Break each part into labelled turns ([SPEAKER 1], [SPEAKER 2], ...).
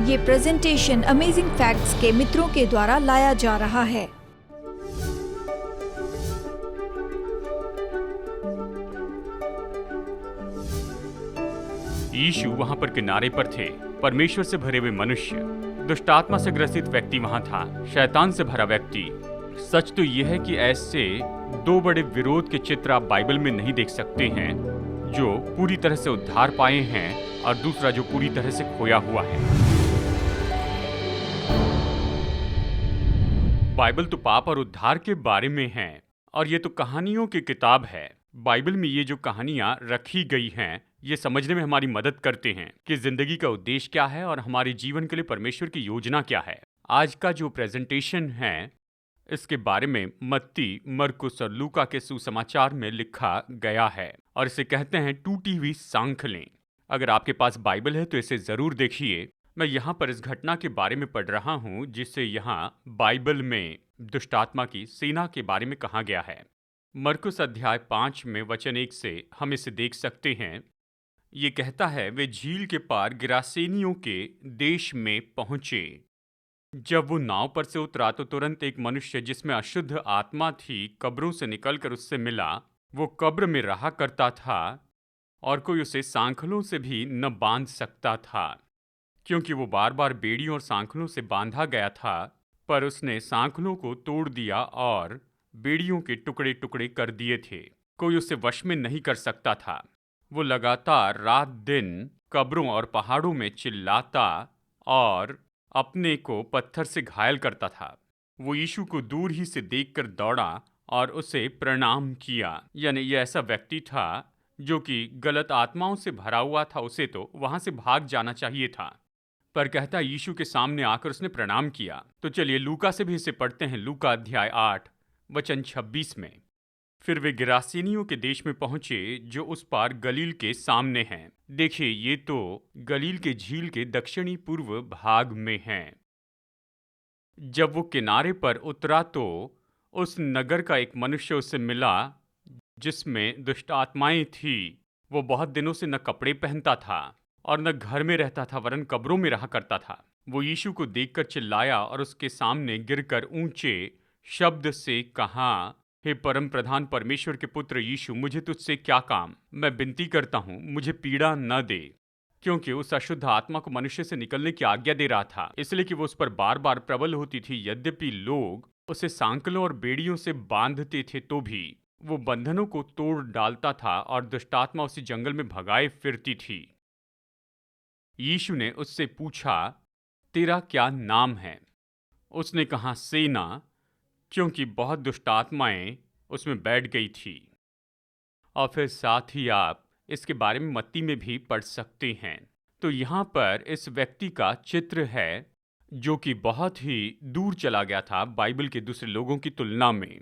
[SPEAKER 1] ये presentation amazing facts के मित्रों के द्वारा लाया जा रहा है।
[SPEAKER 2] यीशु वहां पर किनारे पर थे। परमेश्वर से भरे हुए मनुष्य, दुष्ट आत्मा से ग्रसित व्यक्ति वहां था, शैतान से भरा व्यक्ति। सच तो यह है कि ऐसे दो बड़े विरोध के चित्र आप बाइबल में नहीं देख सकते हैं, जो पूरी तरह से उद्धार पाए हैं और दूसरा जो पूरी तरह से खोया हुआ है। बाइबल तो पाप और उद्धार के बारे में है और ये तो कहानियों की किताब है। बाइबल में ये जो कहानियां रखी गई हैं, ये समझने में हमारी मदद करते हैं कि जिंदगी का उद्देश्य क्या है और हमारे जीवन के लिए परमेश्वर की योजना क्या है। आज का जो प्रेजेंटेशन है, इसके बारे में मत्ती, मरकुस और लूका के सुसमाचार में लिखा गया है और इसे कहते हैं टूटी हुई सांखलें। अगर आपके पास बाइबल है तो इसे जरूर देखिए। मैं यहाँ पर इस घटना के बारे में पढ़ रहा हूँ जिसे यहाँ बाइबल में दुष्ट आत्मा की सेना के बारे में कहा गया है। मरकुस अध्याय 5 में वचन 1 से हम इसे देख सकते हैं। ये कहता है, वे झील के पार गिरासेनियों के देश में पहुंचे। जब वो नाव पर से उतरा तो तुरंत एक मनुष्य जिसमें अशुद्ध आत्मा थी कब्रों से निकलकर उससे मिला। वो कब्र में रहा करता था और कोई उसे सांखलों से भी न बांध सकता था, क्योंकि वो बार बार बेड़ियों और सांखलों से बांधा गया था। पर उसने सांखलों को तोड़ दिया और बेड़ियों के टुकड़े टुकड़े कर दिए थे। कोई उसे वश में नहीं कर सकता था। वो लगातार रात दिन कब्रों और पहाड़ों में चिल्लाता और अपने को पत्थर से घायल करता था। वो यीशु को दूर ही से देखकर दौड़ा और उसे प्रणाम किया। यानी ये ऐसा व्यक्ति था जो कि गलत आत्माओं से भरा हुआ था। उसे तो वहां से भाग जाना चाहिए था, पर कहता यीशु के सामने आकर उसने प्रणाम किया। तो चलिए लूका से भी इसे पढ़ते हैं। लूका अध्याय 8 वचन 26 में, फिर वे गिरासेनियों के देश में पहुंचे जो उस पार गलील के सामने हैं। देखिए, ये तो गलील के झील के दक्षिणी पूर्व भाग में है। जब वो किनारे पर उतरा तो उस नगर का एक मनुष्य उससे मिला जिसमें दुष्ट आत्माएं थी। वो बहुत दिनों से न कपड़े पहनता था और न घर में रहता था, वरन कब्रों में रहा करता था। वो यीशु को देखकर चिल्लाया और उसके सामने गिरकर ऊंचे शब्द से कहा, हे परम प्रधान परमेश्वर के पुत्र यीशु, मुझे तुझसे क्या काम? मैं विनती करता हूँ, मुझे पीड़ा न दे। क्योंकि उस अशुद्ध आत्मा को मनुष्य से निकलने की आज्ञा दे रहा था, इसलिए कि वो उस पर बार बार प्रबल होती थी। यद्यपि लोग उसे सांकलों और बेड़ियों से बांधते थे तो भी वो बंधनों को तोड़ डालता था और दुष्टात्मा उसे जंगल में भगाए फिरती थी। यीशु ने उससे पूछा, तेरा क्या नाम है? उसने कहा, सेना, क्योंकि बहुत दुष्ट आत्माएं उसमें बैठ गई थी। और फिर साथ ही आप इसके बारे में मत्ती में भी पढ़ सकते हैं। तो यहाँ पर इस व्यक्ति का चित्र है जो कि बहुत ही दूर चला गया था बाइबल के दूसरे लोगों की तुलना में।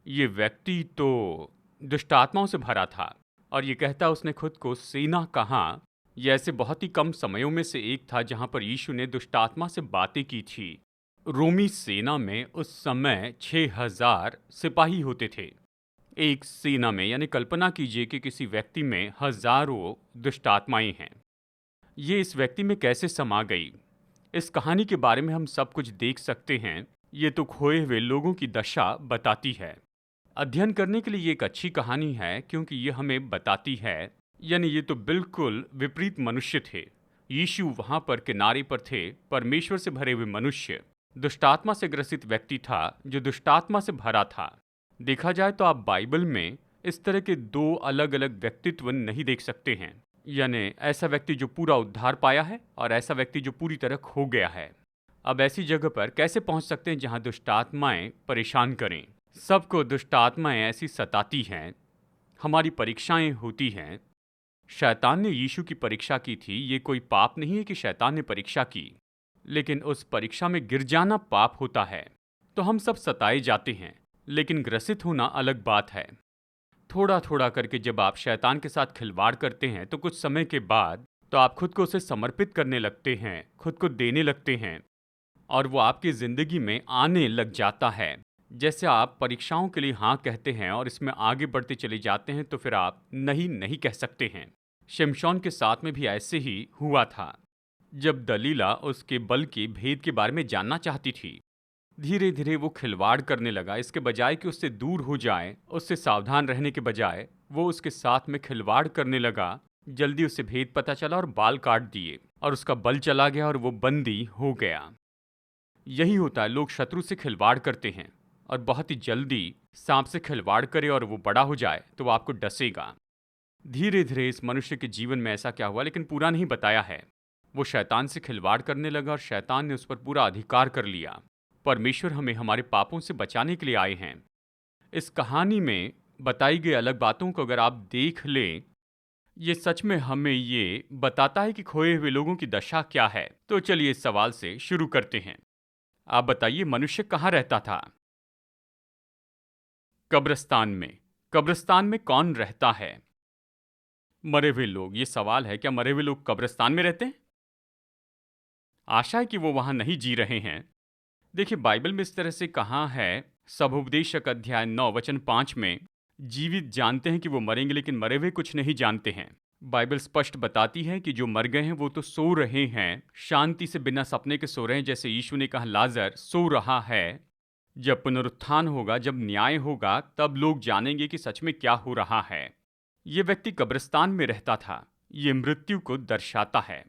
[SPEAKER 2] ये व्यक्ति तो दुष्ट आत्माओं से भरा था और ये कहता उसने खुद को सेना कहा। यह ऐसे बहुत ही कम समयों में से एक था जहाँ पर यीशु ने दुष्ट आत्मा से बातें की थी। रोमी सेना में उस समय 6000 सिपाही होते थे। एक सेना में, यानी कल्पना कीजिए कि किसी व्यक्ति में हजारों दुष्ट आत्माएं हैं। ये इस व्यक्ति में कैसे समा गई? इस कहानी के बारे में हम सब कुछ देख सकते हैं। ये तो खोए हुए लोगों की दशा बताती है। अध्ययन करने के लिए ये एक अच्छी कहानी है, क्योंकि ये हमें बताती है, यानी ये तो बिल्कुल विपरीत मनुष्य थे। यीशु वहां पर किनारे पर थे, परमेश्वर से भरे हुए मनुष्य। दुष्टात्मा से ग्रसित व्यक्ति था जो दुष्टात्मा से भरा था। देखा जाए तो आप बाइबल में इस तरह के दो अलग अलग व्यक्तित्व नहीं देख सकते हैं, यानी ऐसा व्यक्ति जो पूरा उद्धार पाया है और ऐसा व्यक्ति जो पूरी तरह खो गया है। अब ऐसी जगह पर कैसे पहुंच सकते हैं जहां दुष्टात्माएं परेशान करें? सबको दुष्टात्माएं ऐसी सताती हैं, हमारी परीक्षाएं होती हैं। शैतान ने यीशु की परीक्षा की थी। ये कोई पाप नहीं है कि शैतान ने परीक्षा की, लेकिन उस परीक्षा में गिर जाना पाप होता है। तो हम सब सताए जाते हैं, लेकिन ग्रसित होना अलग बात है। थोड़ा थोड़ा करके जब आप शैतान के साथ खिलवाड़ करते हैं तो कुछ समय के बाद तो आप खुद को उसे समर्पित करने लगते हैं, खुद को देने लगते हैं और वो आपकी जिंदगी में आने लग जाता है। जैसे आप परीक्षाओं के लिए हाँ कहते हैं और इसमें आगे बढ़ते चले जाते हैं तो फिर आप नहीं नहीं कह सकते हैं। शिमशोन के साथ में भी ऐसे ही हुआ था। जब दलीला उसके बल के भेद के बारे में जानना चाहती थी, धीरे धीरे वो खिलवाड़ करने लगा। इसके बजाय कि उससे दूर हो जाए, उससे सावधान रहने के बजाय वो उसके साथ में खिलवाड़ करने लगा। जल्दी उसे भेद पता चला और बाल काट दिए और उसका बल चला गया और वो बंदी हो गया। यही होता है, लोग शत्रु से खिलवाड़ करते हैं और बहुत ही जल्दी सांप से खिलवाड़ करे और वो बड़ा हो जाए तो वो आपको डसेगा। धीरे धीरे इस मनुष्य के जीवन में ऐसा क्या हुआ, लेकिन पूरा नहीं बताया है। वो शैतान से खिलवाड़ करने लगा और शैतान ने उस पर पूरा अधिकार कर लिया। परमेश्वर हमें हमारे पापों से बचाने के लिए आए हैं। इस कहानी में बताई गई अलग बातों को अगर आप देख लें, ये सच में हमें ये बताता है कि खोए हुए लोगों की दशा क्या है। तो चलिए इस सवाल से शुरू करते हैं। आप बताइए, मनुष्य कहाँ रहता था? कब्रिस्तान में। कब्रिस्तान में कौन रहता है? मरे हुए लोग। ये सवाल है, क्या मरे हुए लोग कब्रिस्तान में रहते हैं? आशा है कि वो वहां नहीं जी रहे हैं। देखिए, बाइबल में इस तरह से कहा है, सबोपदेशक अध्याय 9 वचन 5 में, जीवित जानते हैं कि वो मरेंगे लेकिन मरे हुए कुछ नहीं जानते हैं। बाइबल स्पष्ट बताती है कि जो मर गए हैं वो तो सो रहे हैं, शांति से बिना सपने के सो रहे हैं। जैसे यीशु ने कहा, लाजर सो रहा है। जब पुनरुत्थान होगा, जब न्याय होगा, तब लोग जानेंगे कि सच में क्या हो रहा है। ये व्यक्ति कब्रिस्तान में रहता था। ये मृत्यु को दर्शाता है,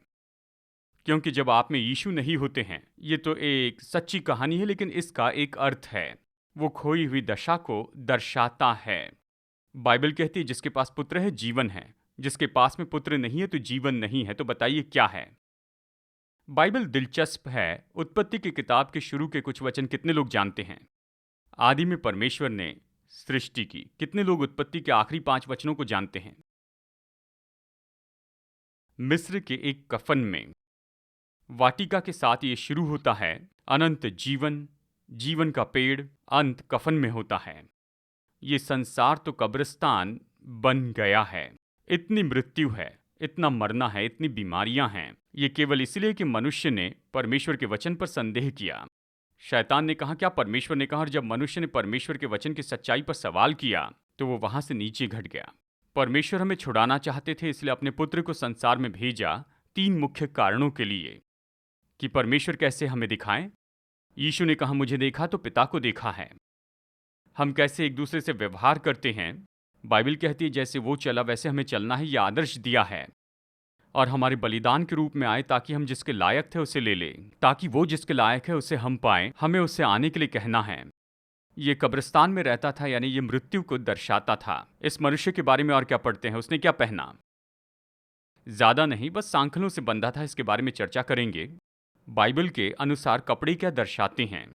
[SPEAKER 2] क्योंकि जब आप में यीशु नहीं होते हैं। ये तो एक सच्ची कहानी है, लेकिन इसका एक अर्थ है। वो खोई हुई दशा को दर्शाता है। बाइबल कहती है, जिसके पास पुत्र है जीवन है, जिसके पास में पुत्र नहीं है तो जीवन नहीं है। तो बताइए क्या है? बाइबल दिलचस्प है। उत्पत्ति की किताब के शुरू के कुछ वचन कितने लोग जानते हैं? आदि में परमेश्वर ने सृष्टि की। कितने लोग उत्पत्ति के आखिरी 5 वचनों को जानते हैं? मिस्र के एक कफन में वाटिका के साथ ये शुरू होता है। अनंत जीवन, जीवन का पेड़, अंत कफन में होता है। ये संसार तो कब्रिस्तान बन गया है। इतनी मृत्यु है, इतना मरना है, इतनी बीमारियां हैं। ये केवल इसलिए कि मनुष्य ने परमेश्वर के वचन पर संदेह किया। शैतान ने कहा, क्या परमेश्वर ने कहा? और जब मनुष्य ने परमेश्वर के वचन की सच्चाई पर सवाल किया तो वो वहां से नीचे घट गया। परमेश्वर हमें छुड़ाना चाहते थे, इसलिए अपने पुत्र को संसार में भेजा 3 मुख्य कारणों के लिए, कि परमेश्वर कैसे हमें दिखाएं। यीशु ने कहा, मुझे देखा तो पिता को देखा है। हम कैसे एक दूसरे से व्यवहार करते हैं, बाइबल कहती है जैसे वो चला वैसे हमें चलना है। यह आदर्श दिया है और हमारे बलिदान के रूप में आए, ताकि हम जिसके लायक थे उसे ले लें, ताकि वो जिसके लायक है उसे हम पाएं। हमें उससे आने के लिए कहना है। ये कब्रिस्तान में रहता था, यानी ये मृत्यु को दर्शाता था। इस मनुष्य के बारे में और क्या पढ़ते हैं? उसने क्या पहना? ज्यादा नहीं, बस सांखलों से बंधा था। इसके बारे में चर्चा करेंगे। बाइबल के अनुसार कपड़े क्या दर्शाते हैं?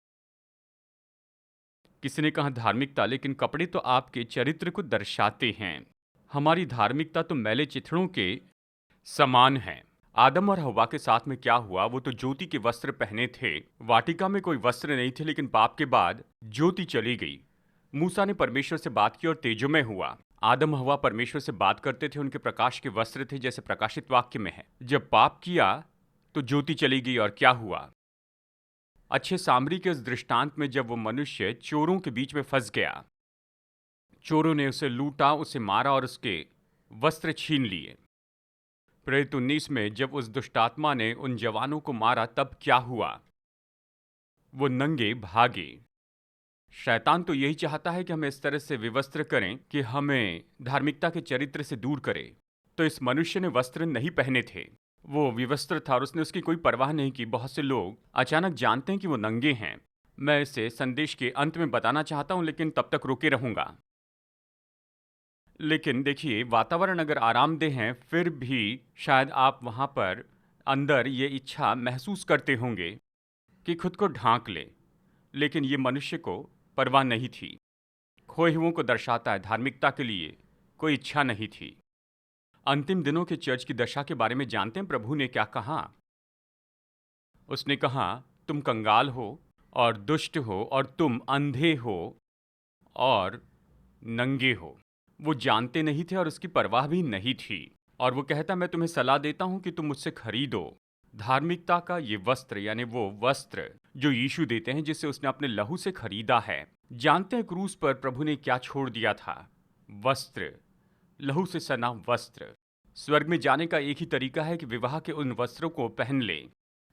[SPEAKER 2] किसी ने कहा धार्मिकता, लेकिन कपड़े तो आपके चरित्र को दर्शाते हैं। हमारी धार्मिकता तो मैले चिथड़ों के समान है। आदम और हव्वा के साथ में क्या हुआ? वो तो ज्योति के वस्त्र पहने थे। वाटिका में कोई वस्त्र नहीं थे, लेकिन पाप के बाद ज्योति चली गई। मूसा ने परमेश्वर से बात की और तेजोमय हुआ। आदम हव्वा परमेश्वर से बात करते थे, उनके प्रकाश के वस्त्र थे, जैसे प्रकाशित वाक्य में है। जब पाप किया तो ज्योति चली गई और क्या हुआ? अच्छे सामरी के उस दृष्टांत में जब वो मनुष्य चोरों के बीच में फंस गया, चोरों ने उसे लूटा, उसे मारा और उसके वस्त्र छीन लिए। प्रेरित 19 में जब उस दुष्टात्मा ने उन जवानों को मारा, तब क्या हुआ? वो नंगे भागे। शैतान तो यही चाहता है कि हमें इस तरह से विवस्त्र करें कि हमें धार्मिकता के चरित्र से दूर करे। तो इस मनुष्य ने वस्त्र नहीं पहने थे, वो विवस्त्र था और उसने उसकी कोई परवाह नहीं की। बहुत से लोग अचानक जानते हैं कि वो नंगे हैं। मैं इसे संदेश के अंत में बताना चाहता हूं, लेकिन तब तक रोके रहूंगा। लेकिन देखिए, वातावरण अगर आरामदेह है, फिर भी शायद आप वहां पर अंदर ये इच्छा महसूस करते होंगे कि खुद को ढांक ले। लेकिन ये मनुष्य को परवाह नहीं थी। खोए हुओं को दर्शाता है। धार्मिकता के लिए कोई इच्छा नहीं थी। अंतिम दिनों के चर्च की दशा के बारे में जानते हैं प्रभु ने क्या कहा? उसने कहा, तुम कंगाल हो और दुष्ट हो और तुम अंधे हो और नंगे हो। वो जानते नहीं थे और उसकी परवाह भी नहीं थी। और वो कहता, मैं तुम्हें सलाह देता हूं कि तुम मुझसे खरीदो धार्मिकता का ये वस्त्र, यानी वो वस्त्र जो यीशु देते हैं, जिसे उसने अपने लहू से खरीदा है। जानते हैं क्रूस पर प्रभु ने क्या छोड़ दिया था? वस्त्र, लहू से सना वस्त्र। स्वर्ग में जाने का एक ही तरीका है कि विवाह के उन वस्त्रों को पहन ले।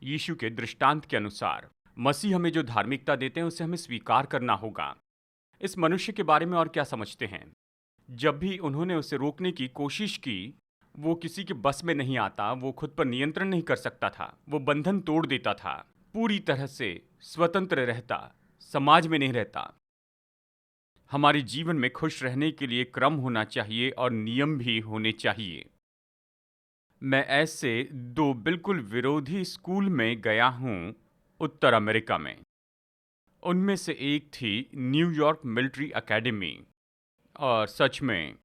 [SPEAKER 2] यीशु के दृष्टांत के अनुसार मसीह हमें जो धार्मिकता देते हैं उसे हमें स्वीकार करना होगा। इस मनुष्य के बारे में और क्या समझते हैं? जब भी उन्होंने उसे रोकने की कोशिश की, वो किसी के बस में नहीं आता, वो खुद पर नियंत्रण नहीं कर सकता था, वो बंधन तोड़ देता था, पूरी तरह से स्वतंत्र रहता, समाज में नहीं रहता। हमारे जीवन में खुश रहने के लिए क्रम होना चाहिए और नियम भी होने चाहिए। मैं ऐसे दो बिल्कुल विरोधी स्कूल में गया हूँ उत्तर अमेरिका में। उनमें से एक थी न्यूयॉर्क मिलिट्री एकेडमी, और सच में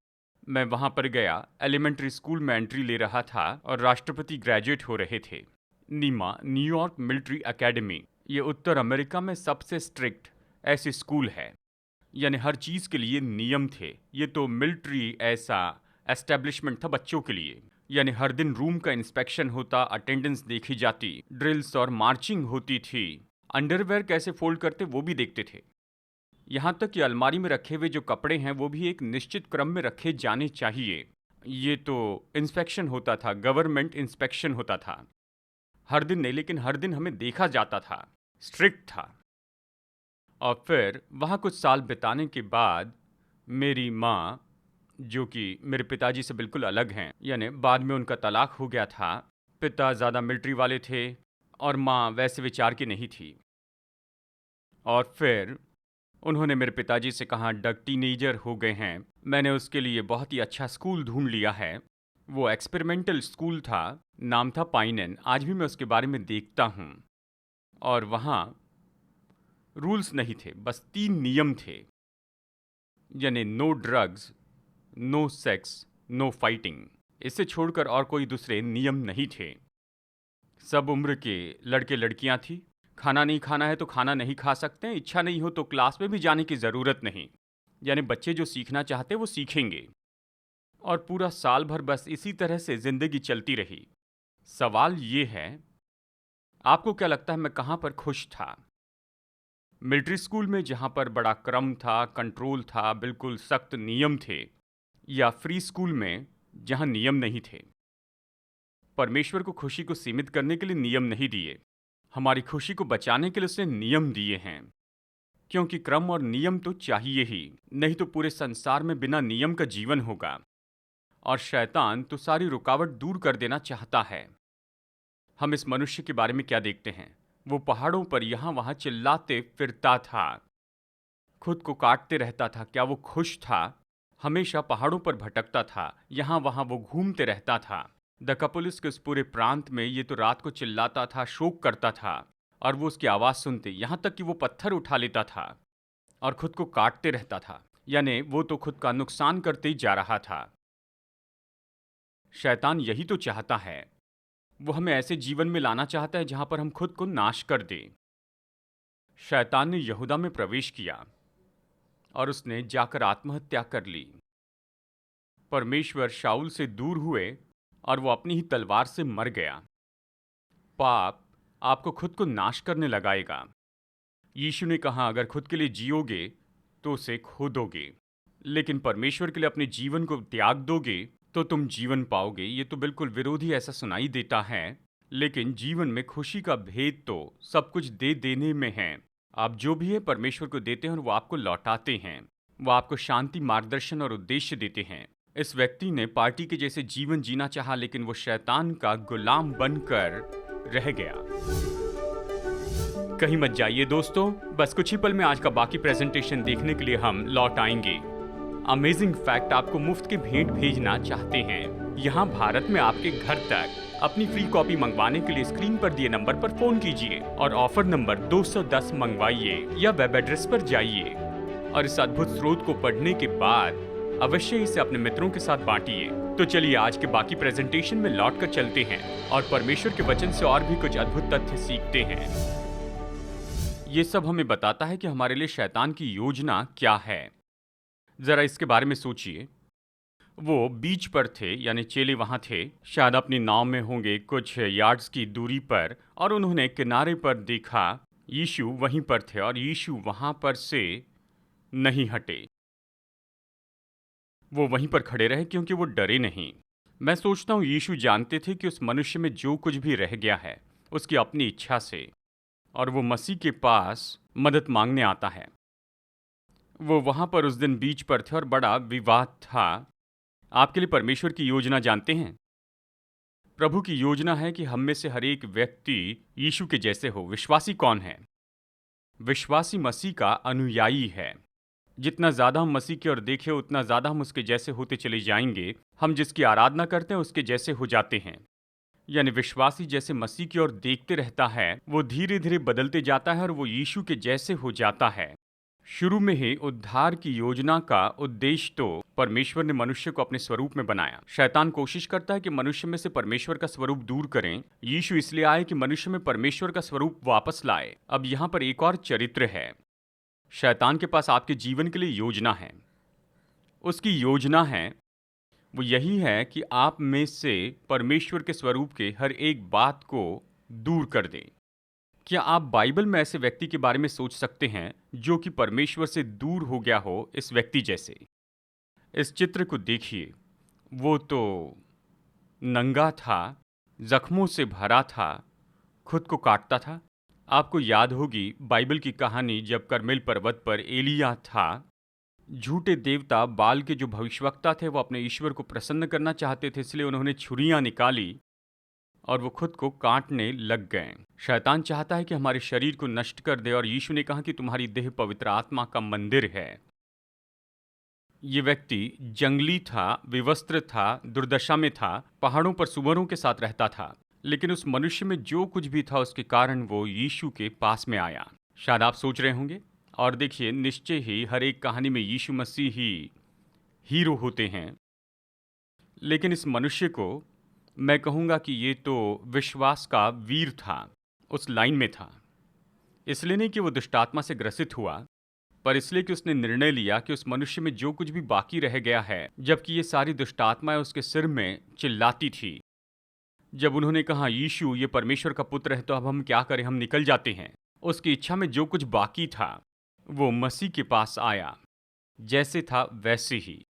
[SPEAKER 2] मैं वहाँ पर गया। एलिमेंट्री स्कूल में एंट्री ले रहा था और राष्ट्रपति ग्रेजुएट हो रहे थे। नीमा न्यूयॉर्क मिलिट्री एकेडमी, ये उत्तर अमेरिका में सबसे स्ट्रिक्ट ऐसे स्कूल है, यानी हर चीज़ के लिए नियम थे। ये तो मिलिट्री ऐसा एस्टेब्लिशमेंट था बच्चों के लिए, यानी हर दिन रूम का इंस्पेक्शन होता, अटेंडेंस देखी जाती, ड्रिल्स और मार्चिंग होती थी, अंडरवेयर कैसे फोल्ड करते वो भी देखते थे। यहाँ तक कि अलमारी में रखे हुए जो कपड़े हैं वो भी एक निश्चित क्रम में रखे जाने चाहिए। ये तो इंस्पेक्शन होता था, गवर्नमेंट इंस्पेक्शन होता था। हर दिन नहीं, लेकिन हर दिन हमें देखा जाता था, स्ट्रिक्ट था। और फिर वहाँ कुछ साल बिताने के बाद मेरी माँ, जो कि मेरे पिताजी से बिल्कुल अलग हैं, यानी बाद में उनका तलाक हो गया था, पिता ज़्यादा मिलिट्री वाले थे और माँ वैसे विचार की नहीं थी। और फिर उन्होंने मेरे पिताजी से कहा, डग टीनेजर हो गए हैं, मैंने उसके लिए बहुत ही अच्छा स्कूल ढूंढ लिया है। वो एक्सपेरिमेंटल स्कूल था, नाम था पाइनन। आज भी मैं उसके बारे में देखता हूँ। और वहाँ रूल्स नहीं थे, बस 3 नियम थे, यानी no drugs, no sex, no fighting. इसे छोड़कर और कोई दूसरे नियम नहीं थे। सब उम्र के लड़के लड़कियां थी। खाना नहीं खाना है तो खाना नहीं खा सकते हैं, इच्छा नहीं हो तो क्लास में भी जाने की ज़रूरत नहीं, यानी बच्चे जो सीखना चाहते वो सीखेंगे। और पूरा साल भर बस इसी तरह से ज़िंदगी चलती रही। सवाल ये है, आपको क्या लगता है मैं कहाँ पर खुश था? मिलिट्री स्कूल में जहाँ पर बड़ा क्रम था, कंट्रोल था, बिल्कुल सख्त नियम थे, या फ्री स्कूल में जहाँ नियम नहीं थे? परमेश्वर को खुशी को सीमित करने के लिए नियम नहीं दिए, हमारी खुशी को बचाने के लिए उसने नियम दिए हैं। क्योंकि क्रम और नियम तो चाहिए ही, नहीं तो पूरे संसार में बिना नियम का जीवन होगा। और शैतान तो सारी रुकावट दूर कर देना चाहता है। हम इस मनुष्य के बारे में क्या देखते हैं? वो पहाड़ों पर यहाँ वहाँ चिल्लाते फिरता था, खुद को काटते रहता था। क्या वो खुश था? हमेशा पहाड़ों पर भटकता था, यहाँ वहाँ वो घूमते रहता था। दकापुलिस के उस पूरे प्रांत में ये तो रात को चिल्लाता था, शोक करता था, और वो उसकी आवाज़ सुनते, यहाँ तक कि वो पत्थर उठा लेता था और खुद को काटते रहता था, यानी वो तो खुद का नुकसान करते ही जा रहा था। शैतान यही तो चाहता है, वो हमें ऐसे जीवन में लाना चाहता है जहाँ पर हम खुद को नाश कर दें। शैतान ने यहूदा में प्रवेश किया और उसने जाकर आत्महत्या कर ली। परमेश्वर शाऊल से दूर हुए और वो अपनी ही तलवार से मर गया। पाप आपको खुद को नाश करने लगाएगा। यीशु ने कहा, अगर खुद के लिए जियोगे तो उसे खो दोगे, लेकिन परमेश्वर के लिए अपने जीवन को त्याग दोगे तो तुम जीवन पाओगे। ये तो बिल्कुल विरोधी ऐसा सुनाई देता है, लेकिन जीवन में खुशी का भेद तो सब कुछ दे देने में है। आप जो भी है परमेश्वर को देते हैं और वो आपको लौटाते हैं। वो आपको शांति, मार्गदर्शन और उद्देश्य देते हैं। इस व्यक्ति ने पार्टी के जैसे जीवन जीना चाहा, लेकिन वो शैतान का गुलाम बनकर रह गया। कहीं मत जाइए दोस्तों, बस कुछ ही पल में आज का बाकी प्रेजेंटेशन देखने के लिए हम लौट आएंगे। अमेजिंग फैक्ट आपको मुफ्त की भेंट भेजना चाहते हैं, यहाँ भारत में आपके घर तक। अपनी फ्री कॉपी मंगवाने के लिए स्क्रीन पर दिए नंबर पर फोन कीजिए और ऑफर नंबर 210 मंगवाइए या वेब एड्रेस पर जाइए और इस अद्भुत स्रोत को पढ़ने के बाद अवश्य इसे अपने मित्रों के साथ बांटिए। तो चलिए आज के बाकी प्रेजेंटेशन में लौट कर चलते हैं और परमेश्वर के वचन से और भी कुछ अद्भुत तथ्य सीखते हैं। ये सब हमें बताता है कि हमारे लिए शैतान की योजना क्या है। जरा इसके बारे में सोचिए। वो बीच पर थे, यानी चेले वहां थे, शायद अपनी नाव में होंगे कुछ यार्ड्स की दूरी पर, और उन्होंने किनारे पर देखा यीशु वहीं पर थे और यीशु वहां पर से नहीं हटे। वो वहीं पर खड़े रहे क्योंकि वो डरे नहीं। मैं सोचता हूँ यीशु जानते थे कि उस मनुष्य में जो कुछ भी रह गया है उसकी अपनी इच्छा से, और वो मसीह के पास मदद मांगने आता है। वो वहां पर उस दिन बीच पर थे और बड़ा विवाद था। आपके लिए परमेश्वर की योजना जानते हैं? प्रभु की योजना है कि हम में से हर एक व्यक्ति यीशु के जैसे हो। विश्वासी कौन है? विश्वासी मसीह का अनुयायी है। जितना ज़्यादा हम मसीह की ओर देखें उतना ज़्यादा हम उसके जैसे होते चले जाएंगे। हम जिसकी आराधना करते हैं उसके जैसे हो जाते हैं। यानी विश्वासी जैसे मसीह की ओर देखते रहता है वो धीरे धीरे बदलते जाता है और वो यीशु के जैसे हो जाता है। शुरू में ही उद्धार की योजना का उद्देश्य तो परमेश्वर ने मनुष्य को अपने स्वरूप में बनाया। शैतान कोशिश करता है कि मनुष्य में से परमेश्वर का स्वरूप दूर करें। यीशु इसलिए आए कि मनुष्य में परमेश्वर का स्वरूप वापस लाए। अब यहाँ पर एक और चरित्र है। शैतान के पास आपके जीवन के लिए योजना है। उसकी योजना है वो यही है कि आप में से परमेश्वर के स्वरूप के हर एक बात को दूर कर दें। क्या आप बाइबल में ऐसे व्यक्ति के बारे में सोच सकते हैं जो कि परमेश्वर से दूर हो गया हो इस व्यक्ति जैसे? इस चित्र को देखिए। वो तो नंगा था, जख्मों से भरा था, खुद को काटता था। आपको याद होगी बाइबल की कहानी जब करमेल पर्वत पर एलिया था। झूठे देवता बाल के जो भविष्यवक्ता थे वो अपने ईश्वर को प्रसन्न करना चाहते थे, इसलिए उन्होंने छुरियां निकाली और वो खुद को काटने लग गए। शैतान चाहता है कि हमारे शरीर को नष्ट कर दे और यीशु ने कहा कि तुम्हारी देह पवित्र आत्मा का मंदिर है। ये व्यक्ति जंगली था, विवस्त्र था, दुर्दशा में था, पहाड़ों पर सुअरों के साथ रहता था, लेकिन उस मनुष्य में जो कुछ भी था उसके कारण वो यीशु के पास में आया। शायद आप सोच रहे होंगे, और देखिए निश्चय ही हर एक कहानी में यीशु मसीह ही हीरो होते हैं, लेकिन इस मनुष्य को मैं कहूँगा कि ये तो विश्वास का वीर था, उस लाइन में था। इसलिए नहीं कि वो दुष्टात्मा से ग्रसित हुआ, पर इसलिए कि उसने निर्णय लिया कि उस मनुष्य में जो कुछ भी बाकी रह गया है, जबकि ये सारी दुष्टात्माएं उसके सिर में चिल्लाती थी। जब उन्होंने कहा यीशु ये परमेश्वर का पुत्र है तो अब हम क्या करें, हम निकल जाते हैं। उसकी इच्छा में जो कुछ बाकी था वो मसीह के पास आया, जैसे था वैसे ही।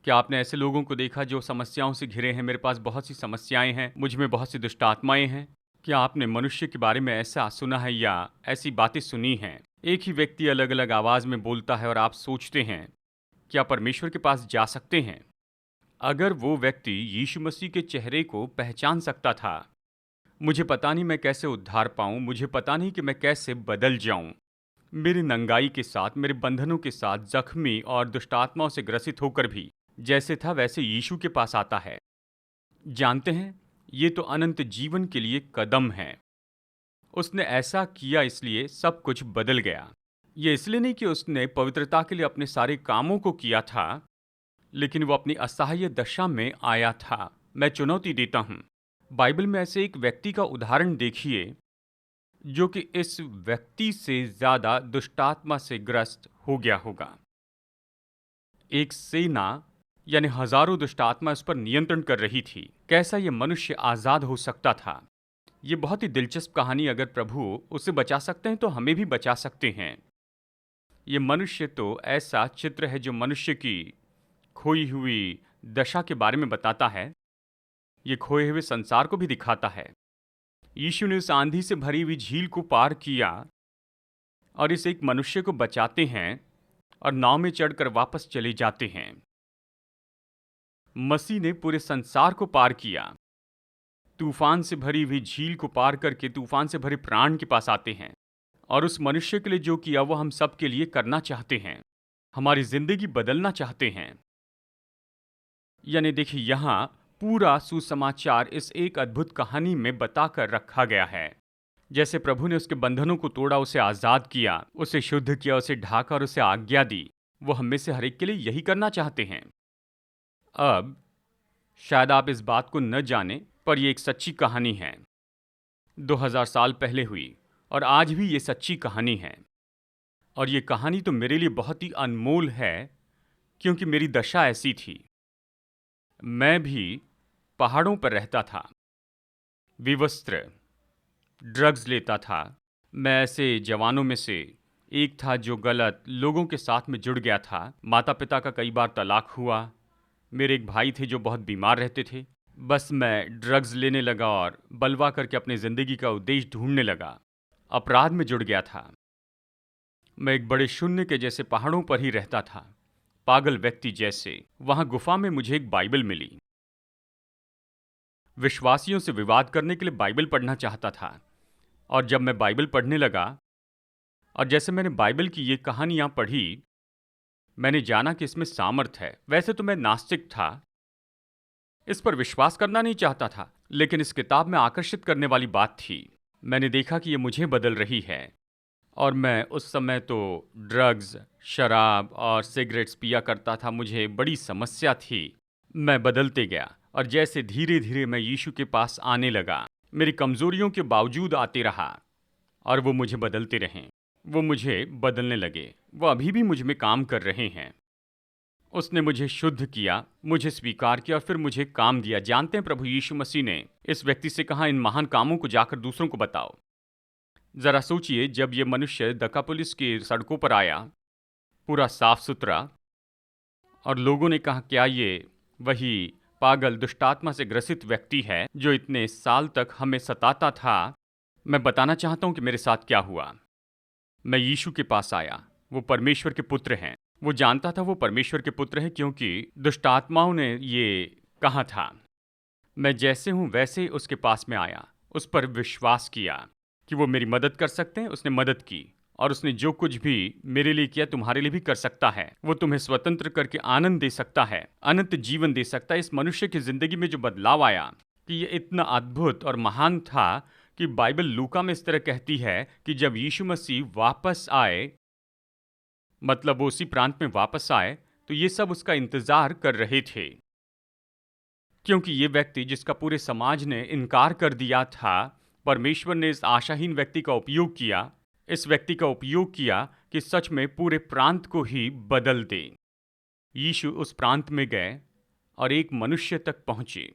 [SPEAKER 2] क्या आपने ऐसे लोगों को देखा जो समस्याओं से घिरे हैं? मेरे पास बहुत सी समस्याएं हैं, मुझ में बहुत सी दुष्टात्माएं हैं। क्या आपने मनुष्य के बारे में ऐसा सुना है या ऐसी बातें सुनी हैं? एक ही व्यक्ति अलग अलग आवाज में बोलता है और आप सोचते हैं क्या परमेश्वर के पास जा सकते हैं? अगर वो व्यक्ति यीशु मसीह के चेहरे को पहचान सकता था, मुझे पता नहीं मैं कैसे उद्धार पाऊं, मुझे पता नहीं कि मैं कैसे बदल जाऊं, मेरी नंगाई के साथ, मेरे बंधनों के साथ, जख्मी और दुष्टात्माओं से ग्रसित होकर भी जैसे था वैसे यीशु के पास आता है। जानते हैं, ये तो अनंत जीवन के लिए कदम है। उसने ऐसा किया इसलिए सब कुछ बदल गया। ये इसलिए नहीं कि उसने पवित्रता के लिए अपने सारे कामों को किया था, लेकिन वो अपनी असहाय दशा में आया था। मैं चुनौती देता हूं, बाइबल में ऐसे एक व्यक्ति का उदाहरण देखिए जो कि इस व्यक्ति से ज्यादा दुष्टात्मा से ग्रस्त हो गया होगा। एक सेना यानी हजारों दुष्टात्मा उस पर नियंत्रण कर रही थी। कैसा ये मनुष्य आजाद हो सकता था? ये बहुत ही दिलचस्प कहानी। अगर प्रभु उसे बचा सकते हैं तो हमें भी बचा सकते हैं। ये मनुष्य तो ऐसा चित्र है जो मनुष्य की खोई हुई दशा के बारे में बताता है। ये खोए हुए संसार को भी दिखाता है। यीशु ने उस आंधी से भरी हुई झील को पार किया और इस एक मनुष्य को बचाते हैं और नाव में चढ़कर वापस चले जाते हैं। मसीह ने पूरे संसार को पार किया। तूफान से भरी हुई झील को पार करके तूफान से भरे प्राण के पास आते हैं और उस मनुष्य के लिए जो किया वो हम सब के लिए करना चाहते हैं। हमारी जिंदगी बदलना चाहते हैं। यानी देखिए, यहाँ पूरा सुसमाचार इस एक अद्भुत कहानी में बताकर रखा गया है। जैसे प्रभु ने उसके बंधनों को तोड़ा, उसे आजाद किया, उसे शुद्ध किया, उसे ढाका और उसे आज्ञा दी, वो हम में से हर एक के लिए यही करना चाहते हैं। अब शायद आप इस बात को न जाने, पर यह एक सच्ची कहानी है। 2000 साल पहले हुई और आज भी ये सच्ची कहानी है। और ये कहानी तो मेरे लिए बहुत ही अनमोल है, क्योंकि मेरी दशा ऐसी थी। मैं भी पहाड़ों पर रहता था, विवस्त्र, ड्रग्स लेता था। मैं ऐसे जवानों में से एक था जो गलत लोगों के साथ में जुड़ गया था। माता पिता का कई बार तलाक हुआ। मेरे एक भाई थे जो बहुत बीमार रहते थे। बस मैं ड्रग्स लेने लगा और बलवा करके अपनी ज़िंदगी का उद्देश्य ढूंढने लगा। अपराध में जुड़ गया था। मैं एक बड़े शून्य के जैसे पहाड़ों पर ही रहता था, पागल व्यक्ति जैसे। वहां गुफा में मुझे एक बाइबल मिली। विश्वासियों से विवाद करने के लिए बाइबल पढ़ना चाहता था, और जब मैं बाइबल पढ़ने लगा और जैसे मैंने बाइबल की ये कहानियां पढ़ी, मैंने जाना कि इसमें सामर्थ है। वैसे तो मैं नास्तिक था, इस पर विश्वास करना नहीं चाहता था, लेकिन इस किताब में आकर्षित करने वाली बात थी। मैंने देखा कि ये मुझे बदल रही है, और मैं उस समय तो ड्रग्स, शराब और सिगरेट्स पिया करता था। मुझे बड़ी समस्या थी। मैं बदलते गया, और जैसे धीरे धीरे मैं यीशु के पास आने लगा, मेरी कमजोरियों के बावजूद आते रहा, और वो मुझे बदलते रहें। वो मुझे बदलने लगे। वो अभी भी मुझ में काम कर रहे हैं। उसने मुझे शुद्ध किया, मुझे स्वीकार किया और फिर मुझे काम दिया। जानते हैं, प्रभु यीशु मसीह ने इस व्यक्ति से कहा, इन महान कामों को जाकर दूसरों को बताओ। जरा सोचिए, जब ये मनुष्य दकापुलिस की सड़कों पर आया, पूरा साफ सुथरा, और लोगों ने कहा, क्या ये वही पागल दुष्टात्मा से ग्रसित व्यक्ति है जो इतने साल तक हमें सताता था? मैं बताना चाहता हूं कि मेरे साथ क्या हुआ। मैं यीशु के पास आया। वो परमेश्वर के पुत्र हैं। वो जानता था वो परमेश्वर के पुत्र हैं, क्योंकि दुष्टात्माओं ने ये कहा था। मैं जैसे हूं वैसे ही उसके पास में आया, उस पर विश्वास किया कि वो मेरी मदद कर सकते हैं। उसने मदद की, और उसने जो कुछ भी मेरे लिए किया तुम्हारे लिए भी कर सकता है। वो तुम्हें स्वतंत्र करके आनंद दे सकता है, अनंत जीवन दे सकता है। इस मनुष्य की जिंदगी में जो बदलाव आया कि ये इतना अद्भुत और महान था कि बाइबल लूका में इस तरह कहती है कि जब यीशु मसीह वापस आए, मतलब वो उसी प्रांत में वापस आए, तो ये सब उसका इंतजार कर रहे थे, क्योंकि ये व्यक्ति जिसका पूरे समाज ने इनकार कर दिया था, परमेश्वर ने इस आशाहीन व्यक्ति का उपयोग किया। इस व्यक्ति का उपयोग किया कि सच में पूरे प्रांत को ही बदल दे। यीशु उस प्रांत में गए और एक मनुष्य तक पहुंचे,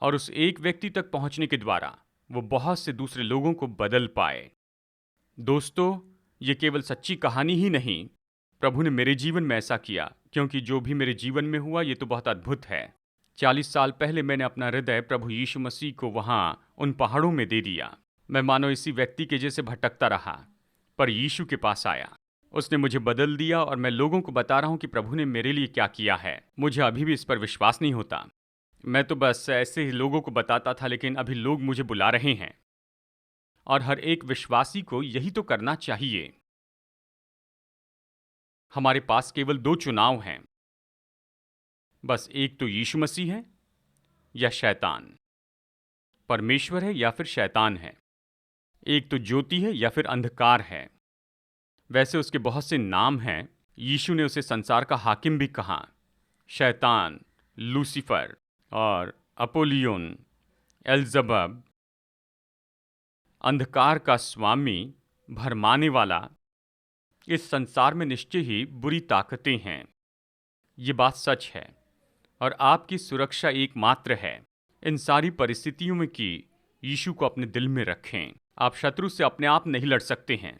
[SPEAKER 2] और उस एक व्यक्ति तक पहुंचने के द्वारा वो बहुत से दूसरे लोगों को बदल पाए। दोस्तों, ये केवल सच्ची कहानी ही नहीं, प्रभु ने मेरे जीवन में ऐसा किया, क्योंकि जो भी मेरे जीवन में हुआ ये तो बहुत अद्भुत है। 40 साल पहले मैंने अपना हृदय प्रभु यीशु मसीह को वहां उन पहाड़ों में दे दिया। मैं मानो इसी व्यक्ति के जैसे भटकता रहा, पर यीशु के पास आया। उसने मुझे बदल दिया, और मैं लोगों को बता रहा हूं कि प्रभु ने मेरे लिए क्या किया है। मुझे अभी भी इस पर विश्वास नहीं होता। मैं तो बस ऐसे ही लोगों को बताता था, लेकिन अभी लोग मुझे बुला रहे हैं, और हर एक विश्वासी को यही तो करना चाहिए। हमारे पास केवल 2 चुनाव हैं, बस एक तो यीशु मसीह है या शैतान, परमेश्वर है या फिर शैतान है, एक तो ज्योति है या फिर अंधकार है। वैसे उसके बहुत से नाम हैं। यीशु ने उसे संसार का हाकिम भी कहा, शैतान, लूसीफर और अपोलियोन, एल्जबब, अंधकार का स्वामी, भरमाने वाला। इस संसार में निश्चय ही बुरी ताकतें हैं, ये बात सच है, और आपकी सुरक्षा एकमात्र है इन सारी परिस्थितियों में कि यीशु को अपने दिल में रखें। आप शत्रु से अपने आप नहीं लड़ सकते हैं।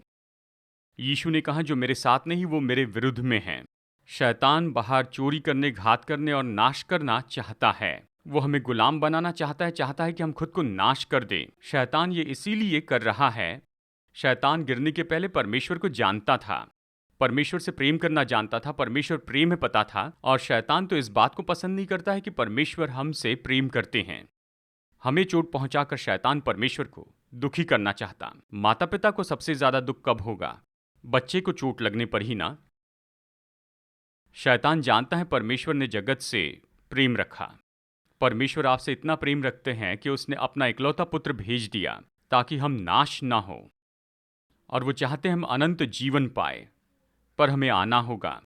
[SPEAKER 2] यीशु ने कहा, जो मेरे साथ नहीं वो मेरे विरुद्ध में है। शैतान बाहर चोरी करने, घात करने और नाश करना चाहता है। वो हमें गुलाम बनाना चाहता है कि हम खुद को नाश कर दें। शैतान ये इसीलिए कर रहा है। शैतान गिरने के पहले परमेश्वर को जानता था, परमेश्वर से प्रेम करना जानता था, परमेश्वर प्रेम है पता था, और शैतान तो इस बात को पसंद नहीं करता है कि परमेश्वर हमसे प्रेम करते हैं। हमें चोट पहुंचाकर शैतान परमेश्वर को दुखी करना चाहता। माता पिता को सबसे ज्यादा दुख कब होगा? बच्चे को चोट लगने पर ही ना। शैतान जानता है परमेश्वर ने जगत से प्रेम रखा। परमेश्वर आपसे इतना प्रेम रखते हैं कि उसने अपना इकलौता पुत्र भेज दिया ताकि हम नाश ना हो, और वो चाहते हैं हम अनंत जीवन पाए, पर हमें आना होगा।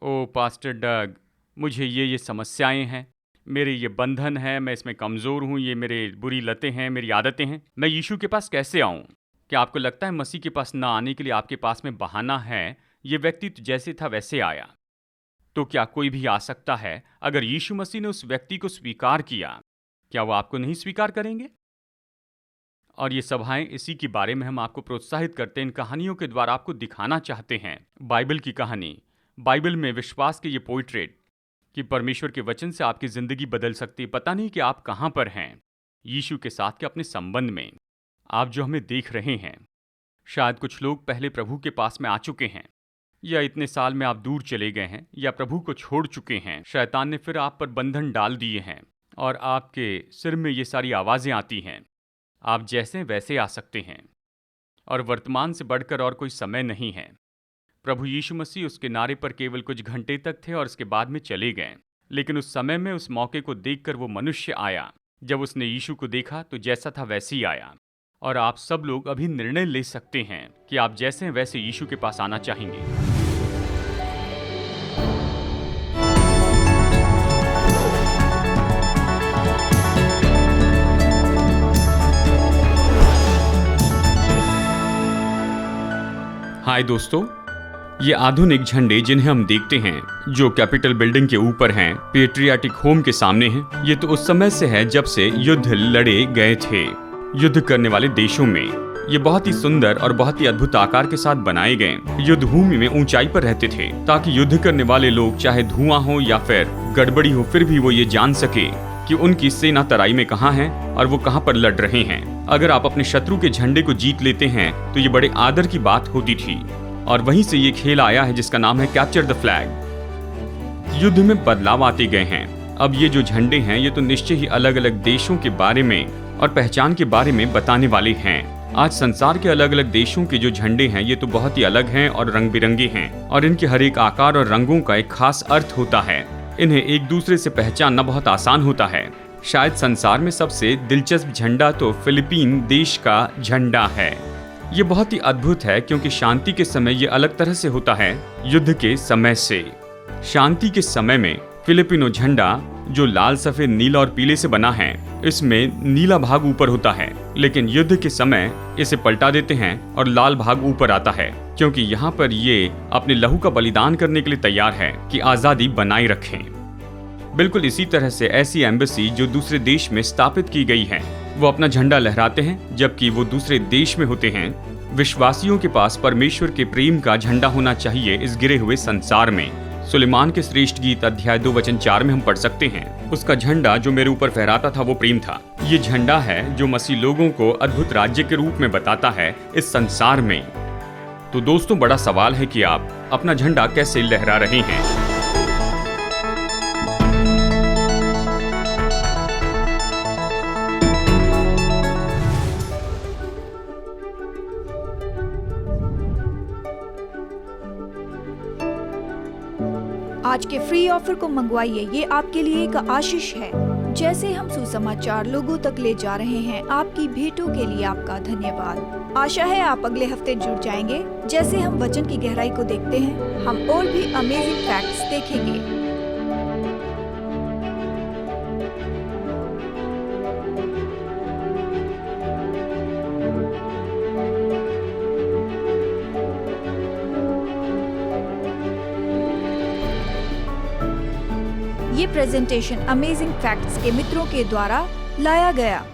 [SPEAKER 2] ओ पास्टर डग, मुझे ये समस्याएं हैं, मेरे ये बंधन है, मैं इसमें कमज़ोर हूँ, ये मेरे बुरी लतें हैं, मेरी आदतें हैं, मैं यीशु के पास कैसे आऊँ? क्या आपको लगता है मसीह के पास ना आने के लिए आपके पास में बहाना है? ये व्यक्ति तो जैसे था वैसे आया, तो क्या कोई भी आ सकता है? अगर यीशु मसीह ने उस व्यक्ति को स्वीकार किया, क्या वो आपको नहीं स्वीकार करेंगे? और ये सभाएं, इसी के बारे में हम आपको प्रोत्साहित करते हैं। इन कहानियों के द्वारा आपको दिखाना चाहते हैं बाइबल की कहानी, बाइबल में विश्वास के ये पोर्ट्रेट कि परमेश्वर के वचन से आपकी ज़िंदगी बदल सकती है। पता नहीं कि आप कहाँ पर हैं यीशु के साथ के अपने संबंध में। आप जो हमें देख रहे हैं, शायद कुछ लोग पहले प्रभु के पास में आ चुके हैं, या इतने साल में आप दूर चले गए हैं या प्रभु को छोड़ चुके हैं। शैतान ने फिर आप पर बंधन डाल दिए हैं और आपके सिर में ये सारी आवाज़ें आती हैं, आप जैसे वैसे आ सकते हैं और वर्तमान से बढ़कर और कोई समय नहीं है। प्रभु यीशु मसीह उस किनारे पर केवल कुछ घंटे तक थे और उसके बाद में चले गए। लेकिन उस समय में उस मौके को देखकर वो मनुष्य आया। जब उसने यीशु को देखा तो जैसा था वैसे ही आया। और आप सब लोग अभी निर्णय ले सकते हैं कि आप जैसे हैं वैसे यीशु के पास आना चाहेंगे। हाय दोस्तों, ये आधुनिक झंडे जिन्हें हम देखते हैं, जो कैपिटल बिल्डिंग के ऊपर हैं, पेट्रियाटिक होम के सामने हैं, ये तो उस समय से है जब से युद्ध लड़े गए थे युद्ध करने वाले देशों में। ये बहुत ही सुंदर और बहुत ही अद्भुत आकार के साथ बनाए गए युद्ध भूमि में ऊंचाई पर रहते थे, ताकि युद्ध करने वाले लोग चाहे धुआं हो या फिर गड़बड़ी हो, फिर भी वो ये जान सके कि उनकी सेना तराई में कहाँ है और वो कहाँ पर लड़ रहे हैं। अगर आप अपने शत्रु के झंडे को जीत लेते हैं तो ये बड़े आदर की बात होती थी। और वहीं से ये खेल आया है जिसका नाम है कैप्चर द फ्लैग। युद्ध में बदलाव आते गए हैं। अब ये जो झंडे हैं ये तो निश्चय ही अलग अलग देशों के बारे में और पहचान के बारे में बताने वाले हैं। आज संसार के अलग अलग देशों के जो झंडे हैं ये तो बहुत ही अलग हैं और रंग बिरंगे हैं, और इनके हर एक आकार और रंगों का एक खास अर्थ होता है। इन्हें एक दूसरे से पहचानना बहुत आसान होता है। शायद संसार में सबसे दिलचस्प झंडा तो फिलीपीन देश का झंडा है। ये बहुत ही अद्भुत है क्योंकि शांति के समय ये अलग तरह से होता है युद्ध के समय से। शांति के समय में फिलिपिनो झंडा जो लाल, सफेद, नीला और पीले से बना है, इसमें नीला भाग ऊपर होता है, लेकिन युद्ध के समय इसे पलटा देते हैं और लाल भाग ऊपर आता है, क्योंकि यहाँ पर ये अपने लहू का बलिदान करने के लिए तैयार है कि आज़ादी बनाए रखें। बिल्कुल इसी तरह से ऐसी एम्बेसी जो दूसरे देश में स्थापित की गई है, वो अपना झंडा लहराते हैं जबकि वो दूसरे देश में होते हैं। विश्वासियों के पास परमेश्वर के प्रेम का झंडा होना चाहिए इस गिरे हुए संसार में। सुलेमान के श्रेष्ठ गीत अध्याय 2 वचन 4 में हम पढ़ सकते हैं, उसका झंडा जो मेरे ऊपर फहराता था वो प्रेम था। ये झंडा है जो मसीह लोगों को अद्भुत राज्य के रूप में बताता है इस संसार में। तो दोस्तों, बड़ा सवाल है कि आप अपना झंडा कैसे लहरा रहे हैं।
[SPEAKER 1] आज के फ्री ऑफर को मंगवाइए, ये आपके लिए एक आशीष है। जैसे हम सुसमाचार लोगों तक ले जा रहे हैं, आपकी भेंटों के लिए आपका धन्यवाद। आशा है आप अगले हफ्ते जुड़ जाएंगे। जैसे हम वचन की गहराई को देखते हैं, हम और भी अमेजिंग फैक्ट्स देखेंगे। ये प्रेजेंटेशन अमेजिंग फैक्ट्स के मित्रों के द्वारा लाया गया।